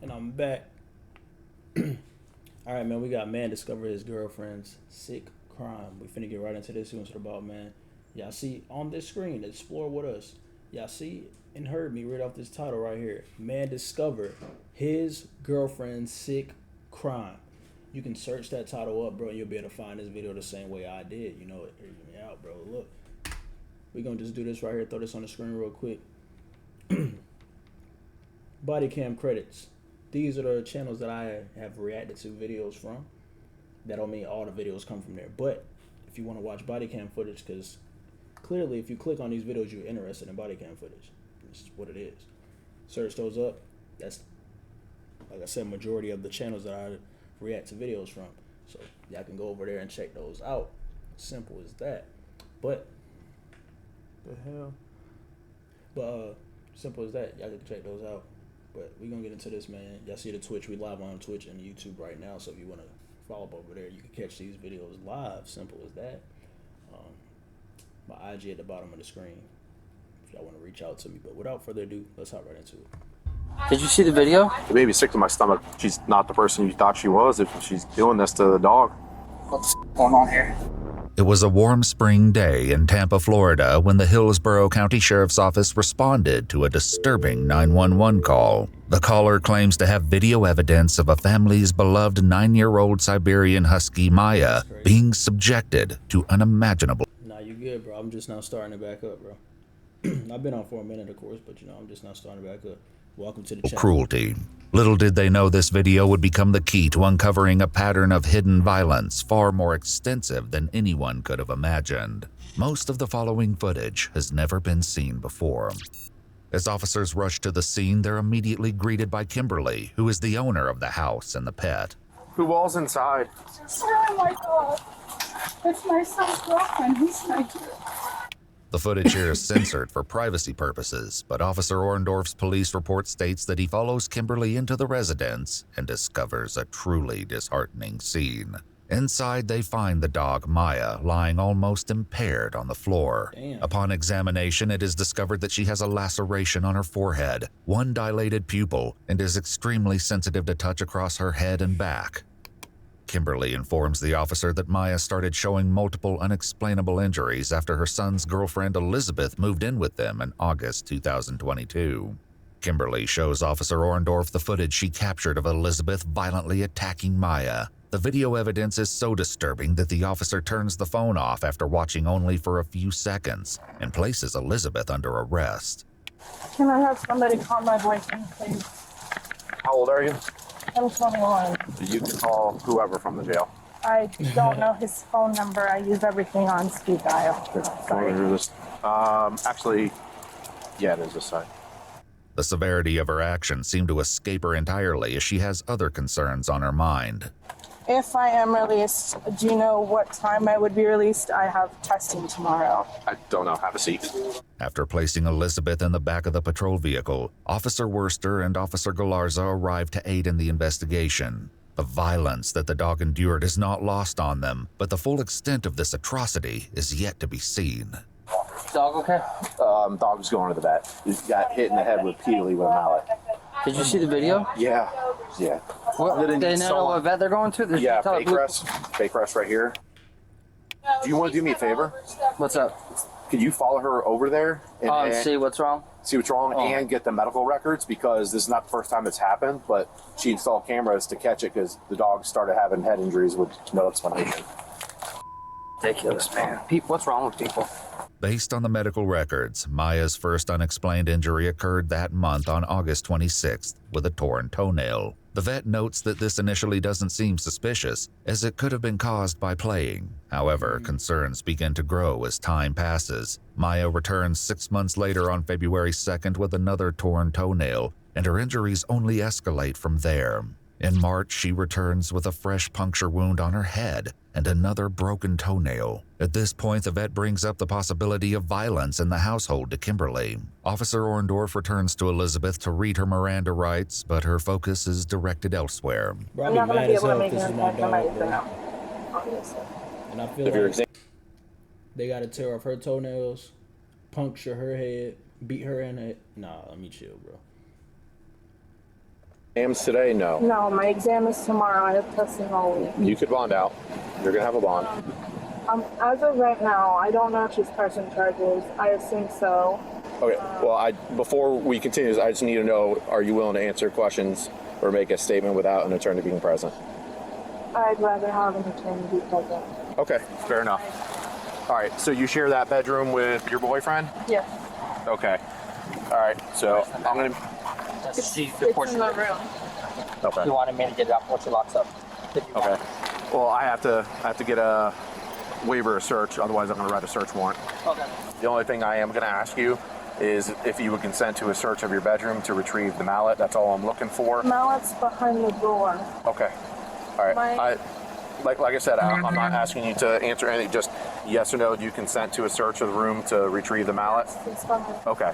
And I'm back. All right, man. We got man discover his girlfriend's sick crime. We finna get right into this. See what it's about, man. Y'all see on this screen, explore with us. Y'all see and heard me read off this title right here. Man discover his girlfriend's sick crime. You can search that title up, bro, and you'll be able to find this video the same way I did. You know, it hears me out, bro. Look, we gonna just do this right here. Throw this on the screen real quick. Body cam credits. These are the channels that I have reacted to videos from. That don't mean all the videos come from there. But if you want to watch body cam footage, because clearly if you click on these videos, you're interested in body cam footage. This is what it is. Search those up. That's, like I said, majority of the channels that I react to videos from. So y'all can go over there and check those out. Simple as that. But, the hell? But, simple as that. Y'all can check those out. But we gonna get into this, man. Y'all see the Twitch. We live on Twitch and YouTube right now. So if you want to follow up over there, you can catch these videos live. Simple as that. My IG at the bottom of the screen if y'all want to reach out to me. But without further ado, let's hop right into it. Did you see the video? It made me sick to my stomach. She's not the person you thought she was if she's doing this to the dog. What's going on here? It was a warm spring day in Tampa, Florida, when the Hillsborough County Sheriff's Office responded to a disturbing 911 call. The caller claims to have video evidence of a family's beloved 9-year-old Siberian Husky, Maya, being subjected to unimaginable. Nah, you good, bro. I'm just now starting to back up, bro. I've been on for a minute, of course, but I'm just now starting to back up. Welcome to the channel. Cruelty. Little did they know this video would become the key to uncovering a pattern of hidden violence far more extensive than anyone could have imagined. Most of the following footage has never been seen before. As officers rush to the scene, they're immediately greeted by Kimberly, who is the owner of the house and the pet. Who all's inside? Oh my God. It's my son's girlfriend. He's not here. The footage here is censored for privacy purposes, but Officer Orndorff's police report states that he follows Kimberly into the residence and discovers a truly disheartening scene. Inside, they find the dog Maya lying almost impaired on the floor. Damn. Upon examination, it is discovered that she has a laceration on her forehead, one dilated pupil, and is extremely sensitive to touch across her head and back. Kimberly informs the officer that Maya started showing multiple unexplainable injuries after her son's girlfriend Elizabeth moved in with them in August 2022. Kimberly shows Officer Orndorff the footage she captured of Elizabeth violently attacking Maya. The video evidence is so disturbing that the officer turns the phone off after watching only for a few seconds and places Elizabeth under arrest. Can I have somebody call my boyfriend, please? How old are you? I'm 21. You can call whoever from the jail. I don't know his phone number. I use everything on speed dial. Sorry. Actually, yeah, it is this side. The severity of her actions seem to escape her entirely as she has other concerns on her mind. If I am released, do you know what time I would be released? I have testing tomorrow. I don't know. Have a seat. After placing Elizabeth in the back of the patrol vehicle, Officer Worster and Officer Galarza arrive to aid in the investigation. The violence that the dog endured is not lost on them, but the full extent of this atrocity is yet to be seen. Dog okay? Dog's going to the vet. He got hit in the head repeatedly with a mallet. Did you see the video? Yeah. What, they know what vet they're going to? Yeah, Baycrest right here. Do you want to do me a favor? What's up? Could you follow her over there and See what's wrong? see what's wrong and get the medical records, because this is not the first time it's happened, but she installed cameras to catch it because the dog started having head injuries with no explanation. Ridiculous, man. What's wrong with people? Based on the medical records, Maya's first unexplained injury occurred that month on August 26th with a torn toenail. The vet notes that this initially doesn't seem suspicious, as it could have been caused by playing. However, concerns begin to grow as time passes. Maya returns 6 months later on February 2nd with another torn toenail, and her injuries only escalate from there. In March, she returns with a fresh puncture wound on her head and another broken toenail. At this point, the vet brings up the possibility of violence in the household to Kimberly. Officer Orndorff returns to Elizabeth to read her Miranda rights, but her focus is directed elsewhere. Bro, I'm not going to be able to make this an is my impact on my dog, bro. exam, obviously. And I feel like they got to tear off her toenails, puncture her head, beat her in the head. Nah, let me chill, bro. Exams today? No. No, my exam is tomorrow. I have testing all week. You could bond out. You're gonna have a bond. As of right now, I don't know if she's pressing charges. I assume so. Okay. Well, before we continue, I just need to know: are you willing to answer questions or make a statement without an attorney being present? I'd rather have an attorney be present. Okay. Fair enough. All right. So you share that bedroom with your boyfriend? Yes. Okay. All right. So I'm gonna. It's in the room. Okay. You wanted me to get it out before she locks up. Okay. Well, I have to get a waiver of search, otherwise I'm going to write a search warrant. Okay. The only thing I am going to ask you is if you would consent to a search of your bedroom to retrieve the mallet. That's all I'm looking for. Mallet's behind the door. Okay. All right. Like I said, I'm not asking you to answer anything. Just yes or no. Do you consent to a search of the room to retrieve the mallet? It's behind. Okay.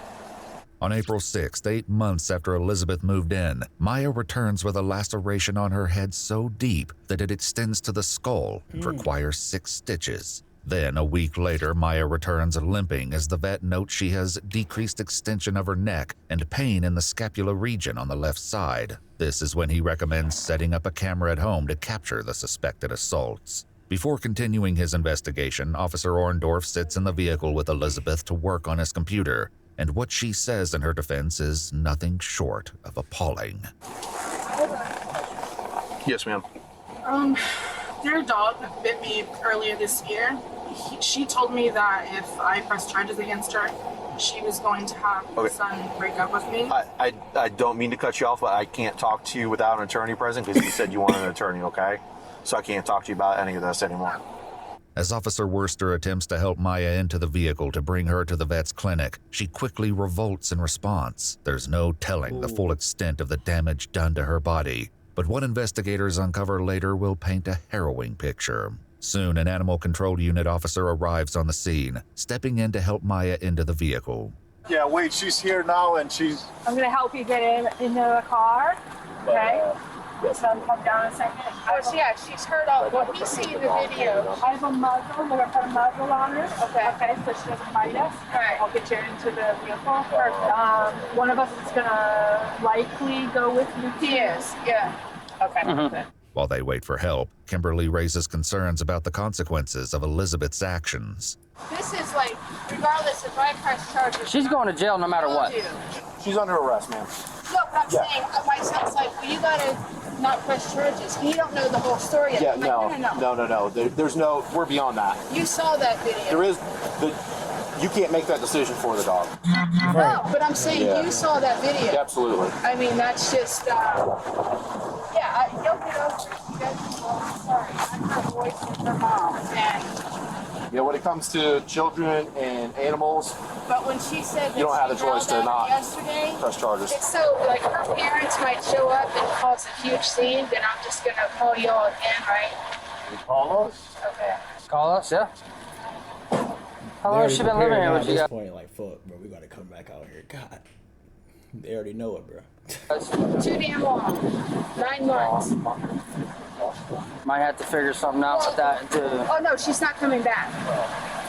On April 6th, 8 months after Elizabeth moved in, Maya returns with a laceration on her head so deep that it extends to the skull and requires 6 stitches. Then, a week later, Maya returns limping as the vet notes she has decreased extension of her neck and pain in the scapula region on the left side. This is when he recommends setting up a camera at home to capture the suspected assaults. Before continuing his investigation, Officer Orndorff sits in the vehicle with Elizabeth to work on his computer, and what she says in her defense is nothing short of appalling. Yes, ma'am. Their dog bit me earlier this year. She told me that if I pressed charges against her, she was going to have my son break up with me. I don't mean to cut you off, but I can't talk to you without an attorney present because you said you wanted an attorney, okay? So I can't talk to you about any of this anymore. As Officer Worster attempts to help Maya into the vehicle to bring her to the vet's clinic, she quickly revolts in response. There's no telling the full extent of the damage done to her body, but what investigators uncover later will paint a harrowing picture. Soon, an animal control unit officer arrives on the scene, stepping in to help Maya into the vehicle. Yeah, wait, she's here now and she's... I'm going to help you get into the car. Okay? So come down a second. Oh, yeah, she's heard all. Well, he's seen the video. I have a muzzle. We're going to put a muzzle on her. Okay, so she doesn't bite us. All right. I'll get you into the vehicle. One of us is going to likely go with you. He is, yeah. Okay. While they wait for help, Kimberly raises concerns about the consequences of Elizabeth's actions. This is like, regardless if I press charges. She's going to jail no matter what. She's under arrest, ma'am. No, but I'm saying, my son's like, well, you gotta not press charges. You don't know the whole story yet. Yeah, I'm like, no. There's no, we're beyond that. You saw that video. There is, you can't make that decision for the dog. No, but I'm saying you saw that video. Absolutely. I mean, that's just, you'll get over it. You guys I'm sorry. I'm her voice and her mom. And Yeah, when it comes to children and animals, but when she said that you don't have the she choice to yelled at not her yesterday, press charges. it's so like her parents might show up and cause a huge scene. Then I'm just gonna call y'all again, right? You call us? Okay. Call us, yeah. How long has she been living here with you At guys? this point, like, fuck, bro, we gotta come back out here. God, they already know it, bro. Too damn long. 9 months. Might have to figure something out with that too. Oh no, she's not coming back.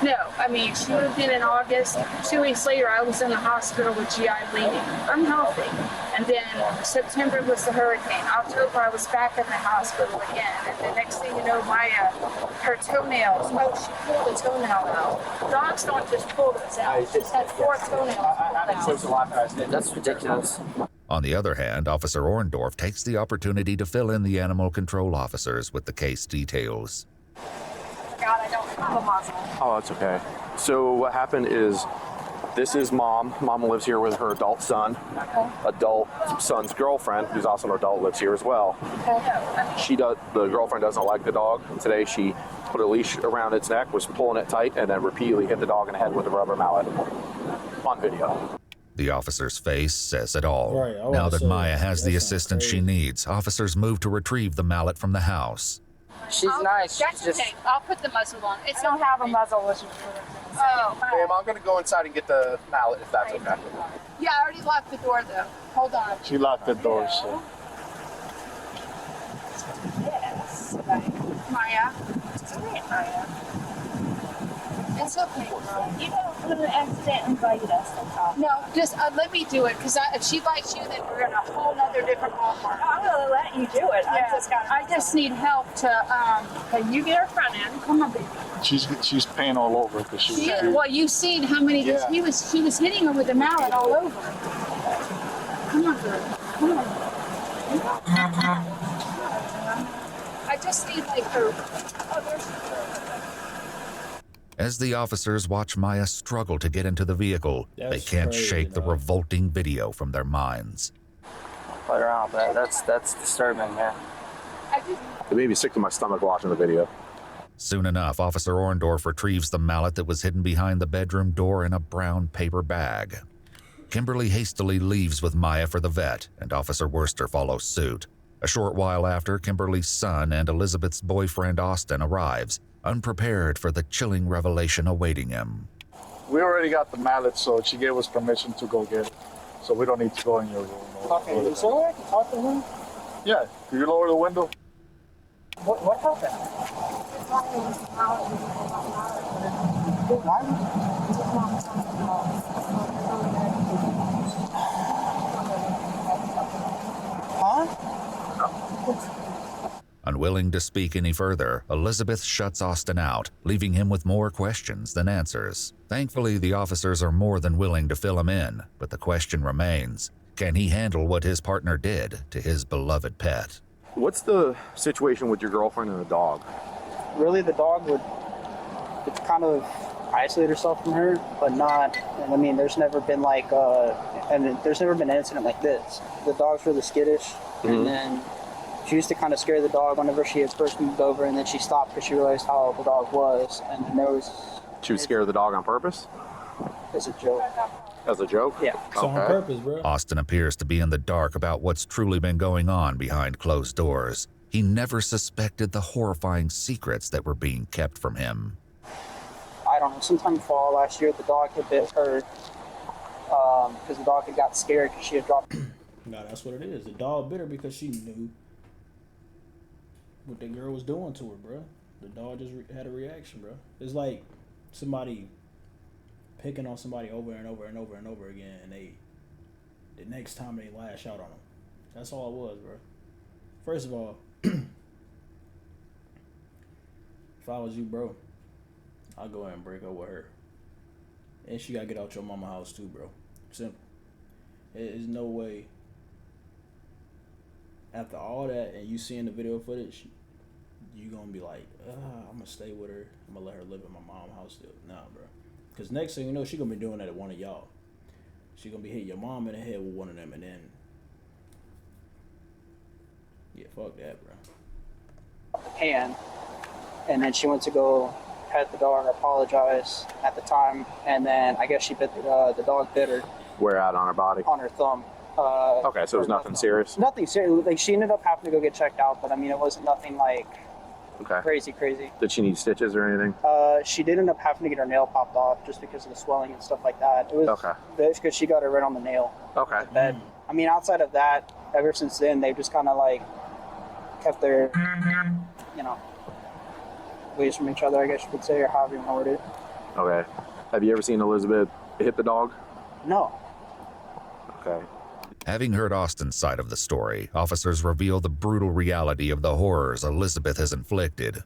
No, I mean she moved in August. 2 weeks later, I was in the hospital with GI bleeding. I'm healthy. And then September was the hurricane. October, I was back in the hospital again. And the next thing you know, Maya, her toenails. Oh, she pulled a toenail out. Dogs don't just pull those out. She's had 4 toenails pulled out. That's ridiculous. On the other hand, Officer Orndorff takes the opportunity to fill in the animal control officers with the case details. God, I don't have a muzzle. Oh, that's okay. So what happened is, this is Mom. Mom lives here with her adult son. Adult son's girlfriend, who's also an adult, lives here as well. The girlfriend doesn't like the dog. And today she put a leash around its neck, was pulling it tight, and then repeatedly hit the dog in the head with a rubber mallet. On video. The officer's face says it all. Right, Now that so Maya has the that sounds assistance she crazy. needs, officers move to retrieve the mallet from the house. She's nice. That's She's okay. I'll put the muzzle on. I don't have a muzzle, which is Oh. Ma'am, I'm going to go inside and get the mallet if that's okay. Yeah, I already locked the door though. Hold on. She locked the door, so. Yes. Maya. Maya. It's okay. You don't accident invite us. No, just let me do it, because if she bites you, then we're in a whole other different ballpark. I'm gonna let you do it. I just need help to, can you get her front end? Come on, baby. She's paying all over because she. Well, you've seen how many, Yeah. she was hitting her with a mallet all over. Come on, girl. Come on. I just need like her, there's As the officers watch Maya struggle to get into the vehicle, they That's can't crazy, shake the dog. revolting video from their minds. Play around with that. That's disturbing, man. It made me sick to my stomach watching the video. Soon enough, Officer Orndorff retrieves the mallet that was hidden behind the bedroom door in a brown paper bag. Kimberly hastily leaves with Maya for the vet, and Officer Worster follows suit. A short while after, Kimberly's son and Elizabeth's boyfriend Austin arrives, unprepared for the chilling revelation awaiting him. We already got the mallet, so she gave us permission to go get it. So we don't need to go in your room. Okay, is there a way I can talk to him? Yeah, can you lower the window? What happened? Unwilling to speak any further, Elizabeth shuts Austin out, leaving him with more questions than answers. Thankfully, the officers are more than willing to fill him in, but the question remains, can he handle what his partner did to his beloved pet? What's the situation with your girlfriend and the dog? Really, the dog would kind of isolate herself from her, but not. I mean, there's never been like, there's never been an incident like this. The dog's really skittish, and then she used to kind of scare the dog whenever she had first moved over, and then she stopped because she realized how the dog was, and then there was. She would scare the dog on purpose? As a joke. As a joke? Yeah. So on purpose, bro. Austin appears to be in the dark about what's truly been going on behind closed doors. He never suspected the horrifying secrets that were being kept from him. I don't know, sometime fall last year, the dog had bit her because the dog had got scared because she had dropped. No, that's what it is. The dog bit her because she knew what the girl was doing to her, bro. The dog just had a reaction, bro. It's like somebody picking on somebody over and over and over and over again, and the next time they lash out on them. That's all it was, bro. First of all, if I was you, bro, I'll go ahead and break up with her. And she gotta get out your mama house too, bro. Simple. There's no way. After all that, and you seeing the video footage, you gonna be like, I'm gonna stay with her. I'm gonna let her live in my mom's house still. Nah, bro. Because next thing you know, she gonna be doing that at one of y'all. She gonna be hitting your mom in the head with one of them, and then, yeah, fuck that, bro. Pan, and then she went to go pet the dog or apologize at the time, and then I guess she bit the dog bit her Where at on her body? on her thumb. Okay, so it was nothing serious? Nothing serious. Like, she ended up having to go get checked out, but I mean, it wasn't nothing like Okay. crazy. Did she need stitches or anything? She did end up having to get her nail popped off just because of the swelling and stuff like that. It was Okay. because she got it right on the nail. Okay. Bed. I mean, outside of that, ever since then, they've just kind of like kept their, ways from each other, I guess you could say, or however you word it. Okay. Have you ever seen Elizabeth hit the dog? No. Okay. Having heard Austin's side of the story, officers reveal the brutal reality of the horrors Elizabeth has inflicted.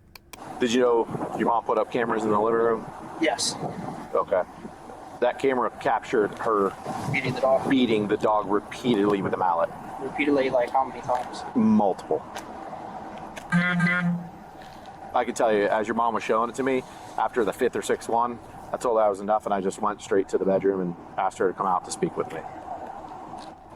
Did you know your mom put up cameras in the living room? Yes. Okay. That camera captured her beating the dog repeatedly with a mallet. Repeatedly, like how many times? Multiple. I can tell you, as your mom was showing it to me, after the 5th or 6th one, I told her that was enough, and I just went straight to the bedroom and asked her to come out to speak with me.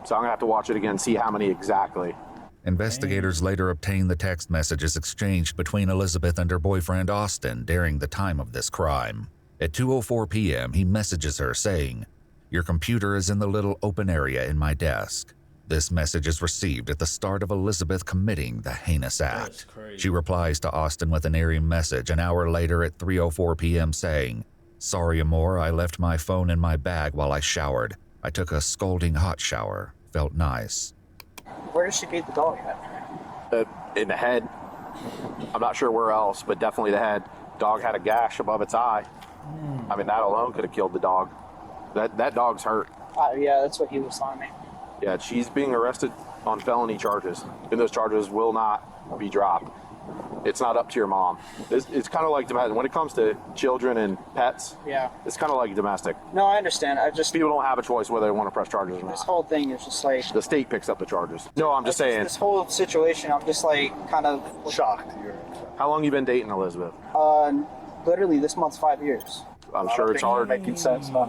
So I'm going to have to watch it again, see how many exactly. Investigators later obtained the text messages exchanged between Elizabeth and her boyfriend Austin during the time of this crime. At 2:04 p.m., he messages her saying, "Your computer is in the little open area in my desk." This message is received at the start of Elizabeth committing the heinous act. She replies to Austin with an eerie message an hour later at 3:04 p.m. saying, "Sorry, amor, I left my phone in my bag while I showered. I took a scalding hot shower. Felt nice." Where did she beat the dog at? In the head. I'm not sure where else, but definitely the head. Dog had a gash above its eye. I mean, that alone could have killed the dog. That dog's hurt. Yeah, that's what he was telling me. Yeah, she's being arrested on felony charges, and those charges will not be dropped. It's not up to your mom. It's kind of like domestic. When it comes to children and pets, Yeah. it's kind of like domestic. No, I understand. I just People don't have a choice whether they want to press charges or this not. whole thing is just like The state picks up the charges. No, I'm just saying. this whole situation. I'm just like kind of Shocked. How long you been dating Elizabeth? literally this month's 5 years. I'm sure it's hard. Making sense, huh?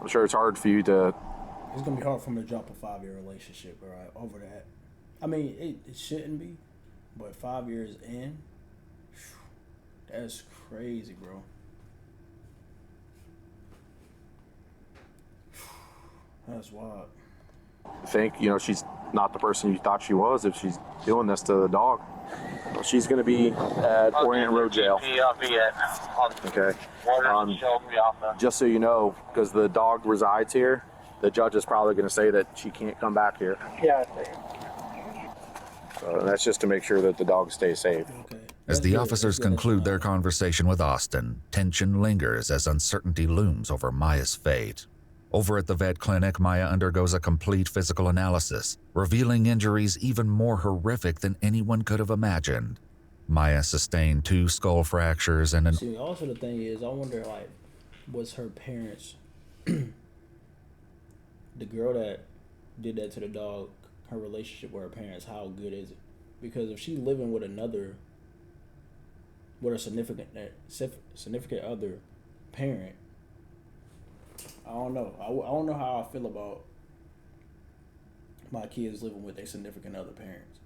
I'm sure it's hard for you to. It's gonna be hard for me to drop a 5-year relationship, right? Over that. I mean, it shouldn't be, but 5 years in, that's crazy, bro. That's wild. think, she's not the person you thought she was if she's doing this to the dog. She's going to be at Orient Road Jail. Okay. Just so you know, because the dog resides here, the judge is probably going to say that she can't come back here. Yeah. So that's just to make sure that the dog stays safe. Okay. As the officers conclude their conversation with Austin, tension lingers as uncertainty looms over Maya's fate. Over at the vet clinic, Maya undergoes a complete physical analysis, revealing injuries even more horrific than anyone could have imagined. Maya sustained 2 skull fractures and an... See, also the thing is, I wonder, like, was her parents, the girl that did that to the dog, her relationship with her parents, how good is it? Because if she's living with a significant other parent, I don't know. I don't know how I feel about my kids living with their significant other parents.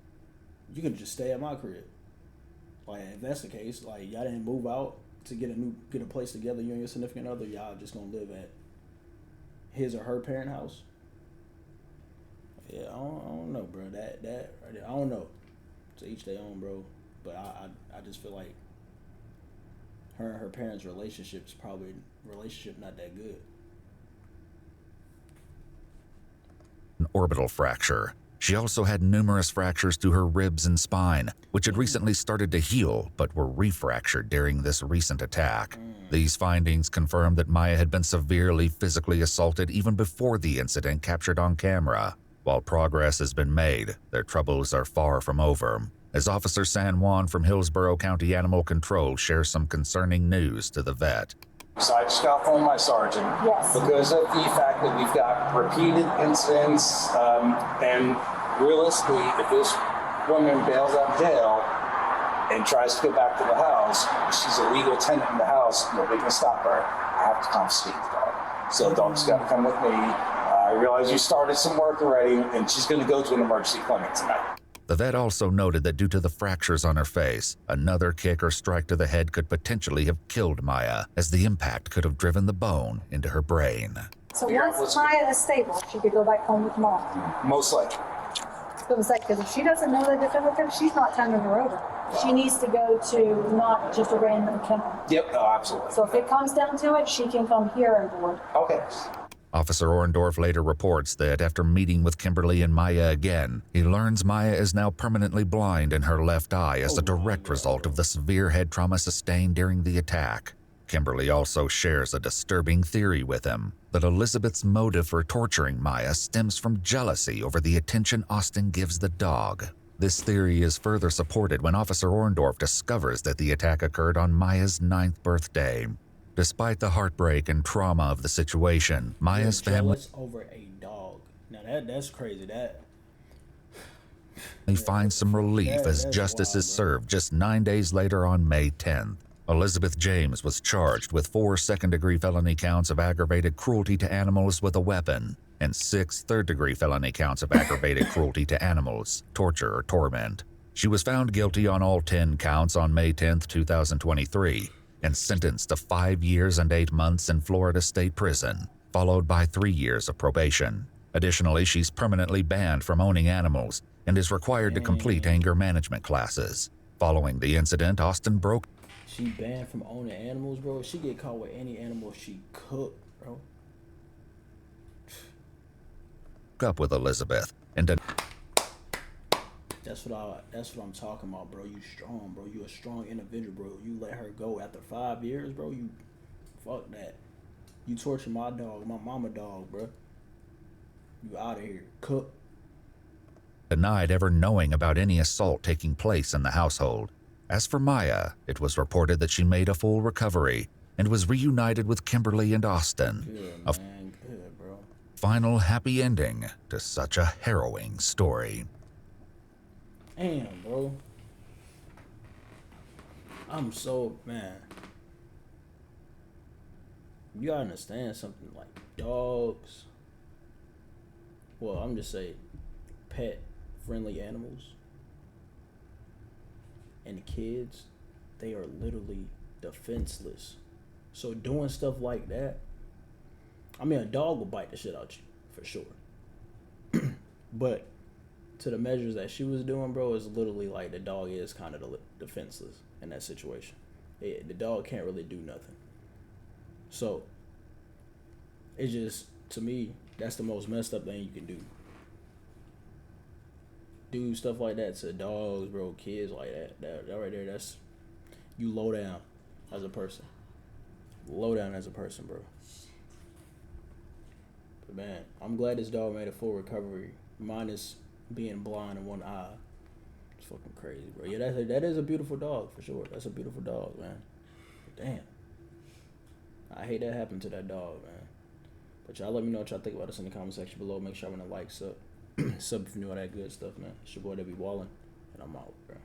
You can just stay at my crib. Like, if that's the case, like, y'all didn't move out to get a place together, you and your significant other, y'all just gonna live at his or her parent house. Yeah, I don't know, bro. That I don't know. To each their own, bro. But I just feel like her and her parents' relationship's probably not that good. an orbital fracture. She also had numerous fractures to her ribs and spine, which had recently started to heal but were refractured during this recent attack. These findings confirmed that Maya had been severely physically assaulted even before the incident captured on camera. While progress has been made, their troubles are far from over, as Officer San Juan from Hillsborough County Animal Control shares some concerning news to the vet. So I just got phone my sergeant because of the fact that we've got repeated incidents, and realistically, if this woman bails out of jail and tries to go back to the house, she's a legal tenant in the house, nobody can stop her. I have to confiscate the dog. So the dog's got to come with me. I realize you started some work already, and she's going to go to an emergency clinic tonight. The vet also noted that due to the fractures on her face, another kick or strike to the head could potentially have killed Maya, as the impact could have driven the bone into her brain. So once Maya is stable, she could go back home with mom. Most likely. So it was like, because if she doesn't know that definitive, she's not turning her over. She needs to go to not just a random kennel. Yep, oh, absolutely. So if it comes down to it, she can come here and board. Okay. Officer Orndorff later reports that after meeting with Kimberly and Maya again, he learns Maya is now permanently blind in her left eye as a direct result of the severe head trauma sustained during the attack. Kimberly also shares a disturbing theory with him, that Elizabeth's motive for torturing Maya stems from jealousy over the attention Austin gives the dog. This theory is further supported when Officer Orndorff discovers that the attack occurred on Maya's 9th birthday. Despite the heartbreak and trauma of the situation, Maya's family over a dog. Now that's crazy. finds some relief as justice is served just 9 days later on May 10th. Elizabeth James was charged with 4 second-degree felony counts of aggravated cruelty to animals with a weapon and 6 third-degree felony counts of aggravated cruelty to animals, torture, or torment. She was found guilty on all 10 counts on May 10th, 2023, and sentenced to 5 years and 8 months in Florida State Prison, followed by 3 years of probation. Additionally, she's permanently banned from owning animals and is required to complete anger management classes. Following the incident, Austin broke She banned from owning animals, bro. She get caught with any animal she cooked, bro. up with Elizabeth and That's what I'm talking about, bro. You strong, bro. You a strong individual, bro. You let her go after 5 years, bro. Fuck that. You torture my dog, my mama dog, bro. You out of here. Cook. Denied ever knowing about any assault taking place in the household. As for Maya, it was reported that she made a full recovery and was reunited with Kimberly and Austin. Good, man. Good, bro. Final happy ending to such a harrowing story. Damn, bro. I'm so, man. You gotta understand something, like dogs. Well, I'm just saying, pet friendly animals and kids, they are literally defenseless. So doing stuff like that, I mean, a dog will bite the shit out you for sure. But to the measures that she was doing, bro, is literally like the dog is kind of defenseless in that situation. The dog can't really do nothing. So it's just, to me, that's the most messed up thing you can do. Do stuff like that to dogs, bro, kids like that. That right there, that's, you low down as a person. Low down as a person, bro. But man, I'm glad this dog made a full recovery, minus being blind in one eye. It's fucking crazy, bro. Yeah, that is a beautiful dog for sure. That's a beautiful dog, man. But damn, I hate that happened to that dog, man. But y'all let me know what y'all think about this in the comment section below. Make sure I'm gonna like, sub if you know all that good stuff, man. It's your boy DavidBWylin, and I'm out, bro.